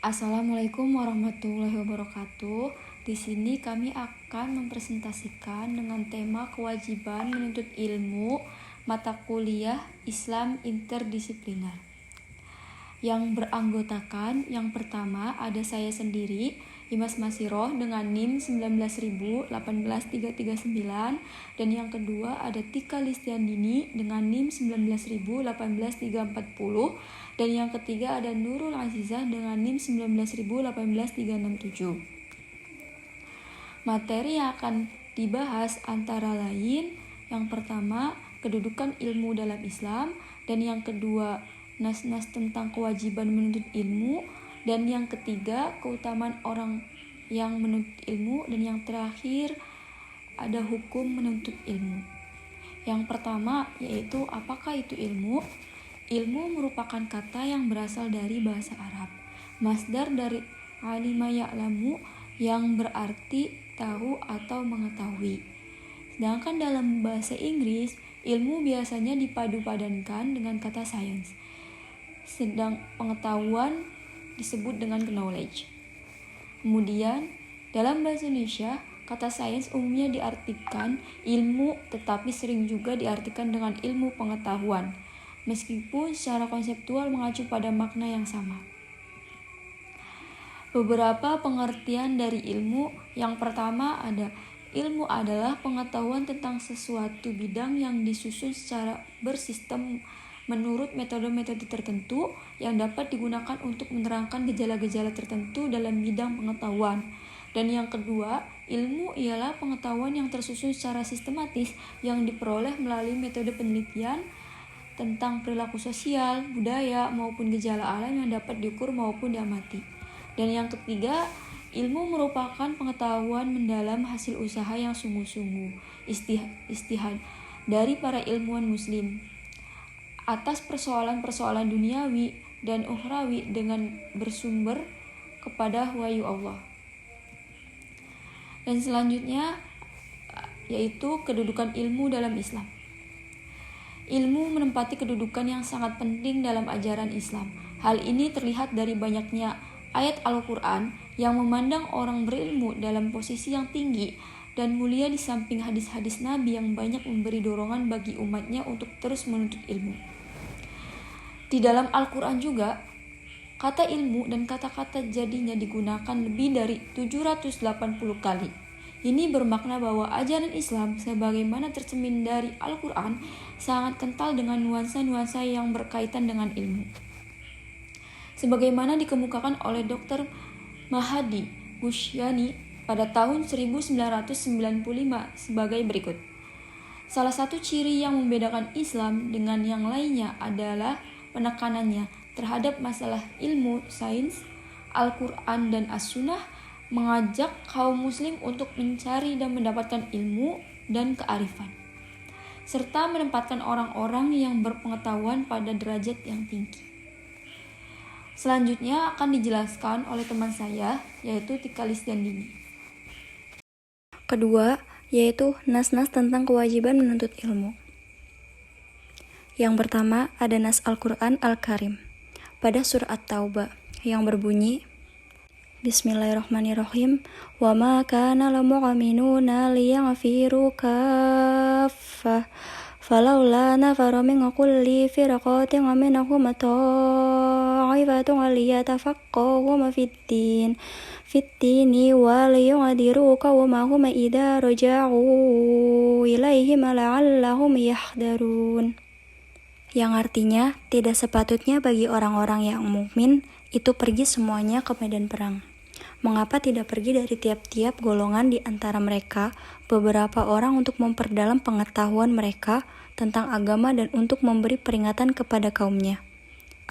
Assalamualaikum warahmatullahi wabarakatuh. Di sini kami akan mempresentasikan dengan tema kewajiban menuntut ilmu mata kuliah Islam interdisipliner. Yang beranggotakan yang pertama ada saya sendiri, Imas Masiroh dengan NIM 19.18339, dan yang kedua ada Tika Listiandini dengan NIM 19.18340, dan yang ketiga ada Nurul Azizah dengan NIM 19.18367. Materi yang akan dibahas antara lain yang pertama kedudukan ilmu dalam Islam, dan yang kedua nas-nas tentang kewajiban menuntut ilmu, dan yang ketiga keutamaan orang yang menuntut ilmu, dan yang terakhir ada hukum menuntut ilmu. Yang pertama yaitu apakah itu ilmu? Ilmu merupakan kata yang berasal dari bahasa Arab. Masdar dari alima ya'lamu yang berarti tahu atau mengetahui. Sedangkan dalam bahasa Inggris, ilmu biasanya dipadu-padankan dengan kata science. Sedang pengetahuan disebut dengan knowledge. Kemudian, dalam bahasa Indonesia, kata sains umumnya diartikan ilmu, tetapi sering juga diartikan dengan ilmu pengetahuan, meskipun secara konseptual mengacu pada makna yang sama. Beberapa pengertian dari ilmu. Yang pertama ada ilmu adalah pengetahuan tentang sesuatu bidang yang disusun secara bersistem menurut metode-metode tertentu yang dapat digunakan untuk menerangkan gejala-gejala tertentu dalam bidang pengetahuan. Dan yang kedua, ilmu ialah pengetahuan yang tersusun secara sistematis yang diperoleh melalui metode penelitian tentang perilaku sosial, budaya, maupun gejala alam yang dapat diukur maupun diamati. Dan yang ketiga, ilmu merupakan pengetahuan mendalam hasil usaha yang sungguh-sungguh, istihad dari para ilmuwan muslim atas persoalan-persoalan duniawi dan ukhrawi dengan bersumber kepada wahyu Allah. Dan selanjutnya yaitu kedudukan ilmu dalam Islam. Ilmu menempati kedudukan yang sangat penting dalam ajaran Islam. Hal ini terlihat dari banyaknya ayat Al-Quran yang memandang orang berilmu dalam posisi yang tinggi dan mulia di samping hadis-hadis Nabi yang banyak memberi dorongan bagi umatnya untuk terus menuntut ilmu. Di dalam Al-Quran juga, kata ilmu dan kata-kata jadinya digunakan lebih dari 780 kali. Ini bermakna bahwa ajaran Islam sebagaimana tercermin dari Al-Quran sangat kental dengan nuansa-nuansa yang berkaitan dengan ilmu. Sebagaimana dikemukakan oleh Dr. Mahadi Ghusyani pada tahun 1995 sebagai berikut. Salah satu ciri yang membedakan Islam dengan yang lainnya adalah penekanannya terhadap masalah ilmu, sains, Al-Quran dan As-Sunnah, mengajak kaum muslim untuk mencari dan mendapatkan ilmu dan kearifan, serta menempatkan orang-orang yang berpengetahuan pada derajat yang tinggi. Selanjutnya akan dijelaskan oleh teman saya, yaitu Tika Listiandini. Kedua, yaitu nas-nas tentang kewajiban menuntut ilmu. Yang pertama ada nas Al-Quran Al-Karim pada surah At-Taubah yang berbunyi, Bismillahirrahmanirrahim. Wa ma kana lil mu'minuna liyaghfiru kaffah falaula nafara min kulli firqatin minhum ta'ifatun liyatafaqqahu fid-dini wa liyundiru qawmahum idza raja'u ilaihim la'allahum yahdharun. Yang artinya tidak sepatutnya bagi orang-orang yang mukmin itu pergi semuanya ke medan perang. Mengapa tidak pergi dari tiap-tiap golongan di antara mereka beberapa orang untuk memperdalam pengetahuan mereka tentang agama dan untuk memberi peringatan kepada kaumnya,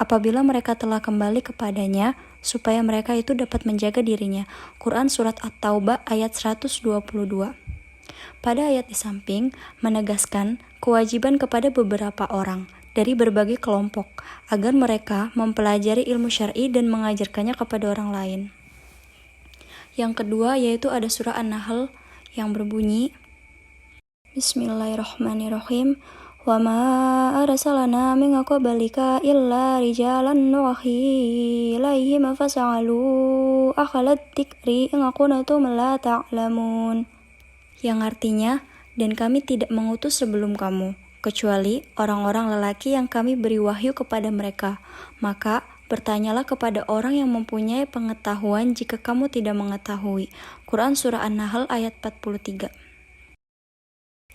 apabila mereka telah kembali kepadanya, supaya mereka itu dapat menjaga dirinya. Quran Surat At-Taubah ayat 122. Pada ayat di samping menegaskan kewajiban kepada beberapa orang dari berbagai kelompok agar mereka mempelajari ilmu syar'i dan mengajarkannya kepada orang lain. Yang kedua yaitu ada surah An-Nahl yang berbunyi, Bismillahirrahmanirrahim. wa ma arsalna min qablika illa rijalan nuhi ilaihim fas'alu akhalat dzikri in kuntum la ta'lamun. Yang artinya, dan kami tidak mengutus sebelum kamu, kecuali orang-orang lelaki yang kami beri wahyu kepada mereka. Maka bertanyalah kepada orang yang mempunyai pengetahuan jika kamu tidak mengetahui. Quran Surah An-Nahl ayat 43.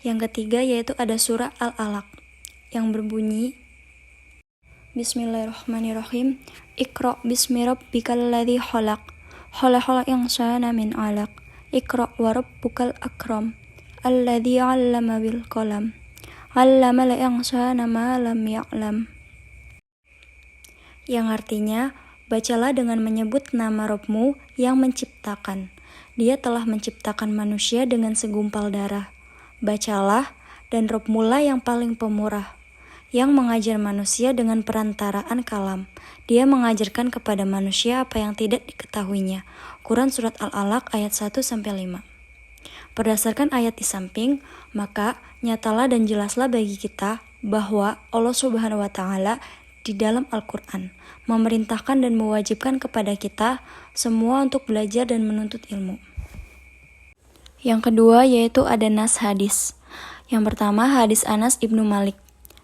Yang ketiga yaitu ada surah Al-Alaq yang berbunyi Bismillahirrahmanirrahim. Iqra bismi rabbikal ladzi khalaq. Khalaqal insana min 'alaq. Iqra wa rabbukal akram. Alladzi 'allama bil qalam. 'Allamal insana ma lam ya'lam. Yang artinya, bacalah dengan menyebut nama Rabbmu yang menciptakan. Dia telah menciptakan manusia dengan segumpal darah. Bacalah, dan Rabbmu-lah yang paling pemurah, yang mengajar manusia dengan perantaraan kalam. Dia mengajarkan kepada manusia apa yang tidak diketahuinya. Quran Surat Al-Alaq ayat 1-5. Berdasarkan ayat di samping, maka nyatalah dan jelaslah bagi kita bahwa Allah Subhanahu wa Ta'ala di dalam Al-Quran memerintahkan dan mewajibkan kepada kita semua untuk belajar dan menuntut ilmu. Yang kedua yaitu ada nas hadis. Yang pertama hadis Anas ibnu Malik.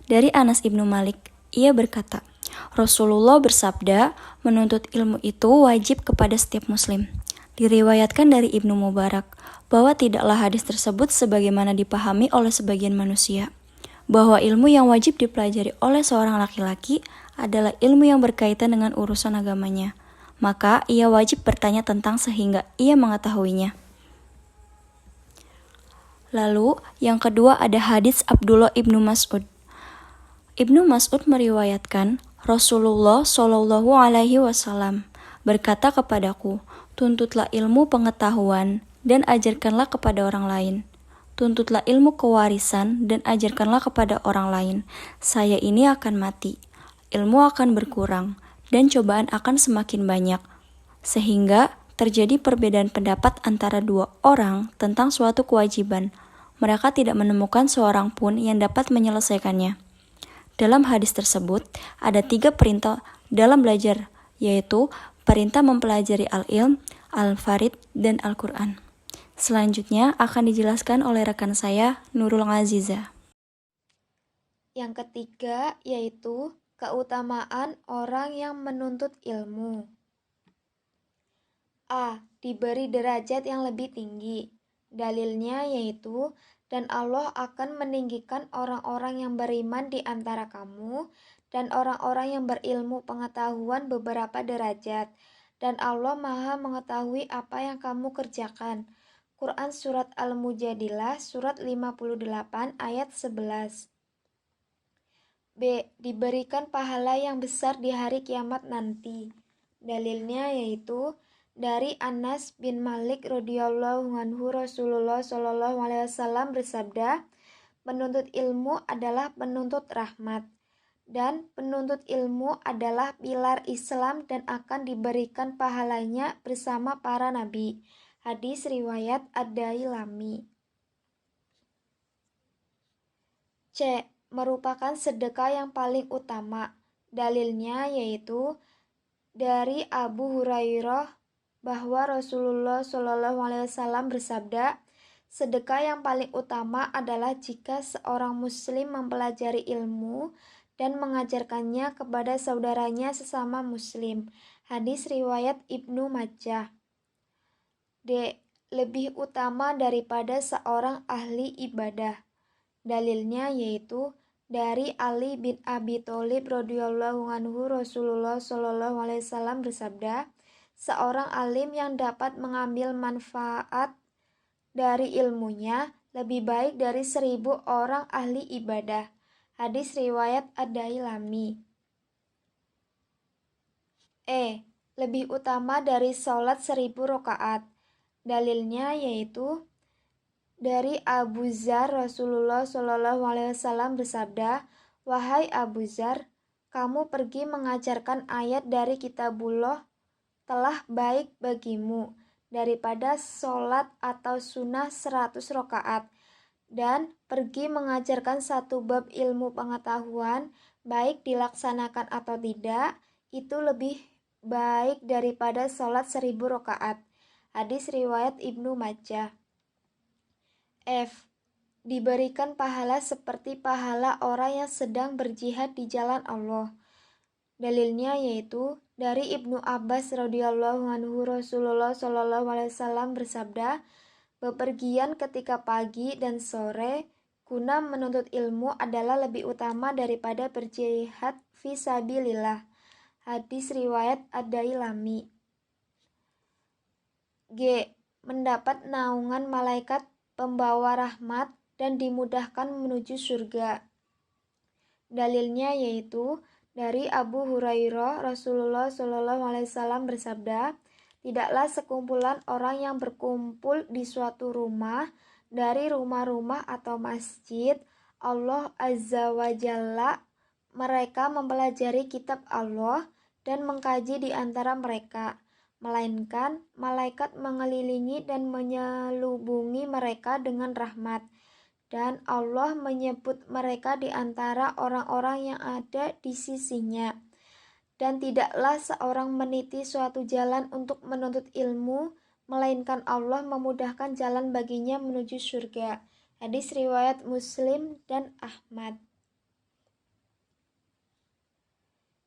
Dari Anas ibnu Malik, ia berkata, Rasulullah bersabda, menuntut ilmu itu wajib kepada setiap muslim. Diriwayatkan dari Ibnu Mubarak, bahwa tidaklah hadis tersebut sebagaimana dipahami oleh sebagian manusia, bahwa ilmu yang wajib dipelajari oleh seorang laki-laki adalah ilmu yang berkaitan dengan urusan agamanya. Maka ia wajib bertanya tentang sehingga ia mengetahuinya. Lalu yang kedua ada hadis Abdullah ibnu Mas'ud. Ibnu Mas'ud meriwayatkan Rasulullah Shallallahu Alaihi Wasallam berkata kepadaku, tuntutlah ilmu pengetahuan dan ajarkanlah kepada orang lain. Tuntutlah ilmu kewarisan dan ajarkanlah kepada orang lain. Saya ini akan mati, ilmu akan berkurang, dan cobaan akan semakin banyak, sehingga terjadi perbedaan pendapat antara dua orang tentang suatu kewajiban. Mereka tidak menemukan seorang pun yang dapat menyelesaikannya. Dalam hadis tersebut, ada 3 perintah dalam belajar, yaitu perintah mempelajari al-ilm, al-farid, dan Al-Quran. Selanjutnya akan dijelaskan oleh rekan saya, Nurul Aziza. Yang ketiga yaitu keutamaan orang yang menuntut ilmu. A. Diberi derajat yang lebih tinggi. Dalilnya yaitu, dan Allah akan meninggikan orang-orang yang beriman di antara kamu dan orang-orang yang berilmu pengetahuan beberapa derajat. Dan Allah Maha mengetahui apa yang kamu kerjakan. Quran Surat Al-Mujadilah Surat 58 ayat 11. B. Diberikan pahala yang besar di hari kiamat nanti. Dalilnya yaitu dari Anas bin Malik radhiyallahu anhu, Rasulullah Shallallahu Alaihi Wasallam bersabda, penuntut ilmu adalah penuntut rahmat, dan penuntut ilmu adalah pilar Islam dan akan diberikan pahalanya bersama para nabi. Hadis riwayat Ad-Dailami. C. Merupakan sedekah yang paling utama. Dalilnya yaitu dari Abu Hurairah bahwa Rasulullah Shallallahu Alaihi Wasallam bersabda, sedekah yang paling utama adalah jika seorang muslim mempelajari ilmu dan mengajarkannya kepada saudaranya sesama muslim. Hadis riwayat Ibnu Majah. D. Lebih utama daripada seorang ahli ibadah. Dalilnya yaitu dari Ali bin Abi Thalib radhiyallahu anhu, Rasulullah Shallallahu Alaihi Wasallam bersabda, seorang alim yang dapat mengambil manfaat dari ilmunya lebih baik dari 1000 orang ahli ibadah. Hadis riwayat Ad-Dailami. E. Lebih utama dari sholat 1000 rakaat. Dalilnya yaitu dari Abu Dzar, Rasulullah Shallallahu Alaihi Wasallam bersabda, wahai Abu Dzar, kamu pergi mengajarkan ayat dari kitabullah telah baik bagimu daripada sholat atau sunnah 100 rakaat. dan pergi mengajarkan satu bab ilmu pengetahuan, baik dilaksanakan atau tidak, itu lebih baik daripada sholat 1000 rakaat. Hadis riwayat Ibnu Majah. F. Diberikan pahala seperti pahala orang yang sedang berjihad di jalan Allah. Dalilnya yaitu dari Ibnu Abbas radhiyallahu anhu, Rasulullah shallallahu alaihi wasallam bersabda, bepergian ketika pagi dan sore guna menuntut ilmu adalah lebih utama daripada berjihad fisabilillah. Hadis riwayat Ad-Dailami. G. Mendapat naungan malaikat pembawa rahmat dan dimudahkan menuju surga. Dalilnya yaitu dari Abu Hurairah, Rasulullah Shallallahu Alaihi Wasallam bersabda, tidaklah sekumpulan orang yang berkumpul di suatu rumah dari rumah-rumah atau masjid Allah Azza wa Jalla, mereka mempelajari kitab Allah dan mengkaji di antara mereka, melainkan malaikat mengelilingi dan menyelubungi mereka dengan rahmat, dan Allah menyebut mereka di antara orang-orang yang ada di sisinya. Dan tidaklah seorang meniti suatu jalan untuk menuntut ilmu, melainkan Allah memudahkan jalan baginya menuju surga. Hadis riwayat Muslim dan Ahmad.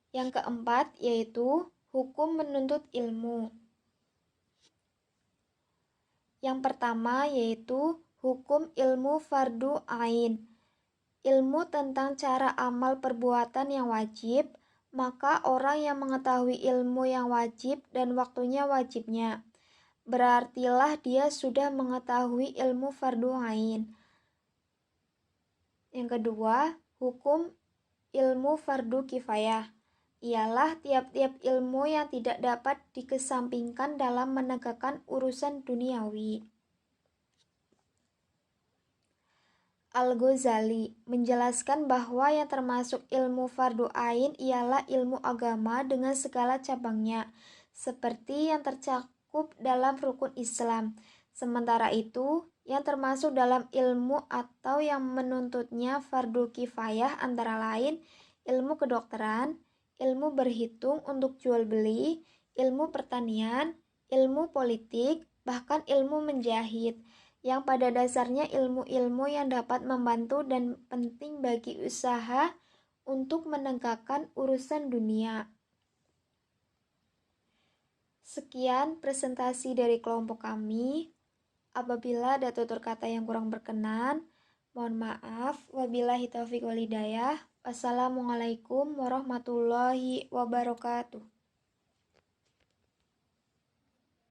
Yang keempat yaitu hukum menuntut ilmu. Yang pertama yaitu hukum ilmu fardu ain. Ilmu tentang cara amal perbuatan yang wajib, maka orang yang mengetahui ilmu yang wajib dan waktunya wajibnya, berartilah dia sudah mengetahui ilmu fardu ain. Yang kedua, hukum ilmu fardu kifayah. Ialah tiap-tiap ilmu yang tidak dapat dikesampingkan dalam menegakkan urusan duniawi. Al-Ghazali menjelaskan bahwa yang termasuk ilmu fardu ain ialah ilmu agama dengan segala cabangnya, seperti yang tercakup dalam rukun Islam. Sementara itu, yang termasuk dalam ilmu atau yang menuntutnya fardu kifayah antara lain ilmu kedokteran, ilmu berhitung untuk jual beli, ilmu pertanian, ilmu politik, bahkan ilmu menjahit, yang pada dasarnya ilmu-ilmu yang dapat membantu dan penting bagi usaha untuk menegakkan urusan dunia. Sekian presentasi dari kelompok kami. Apabila ada tutur kata yang kurang berkenan, mohon maaf. Wabillahi taufiq wal hidayah. Wassalamualaikum warahmatullahi wabarakatuh.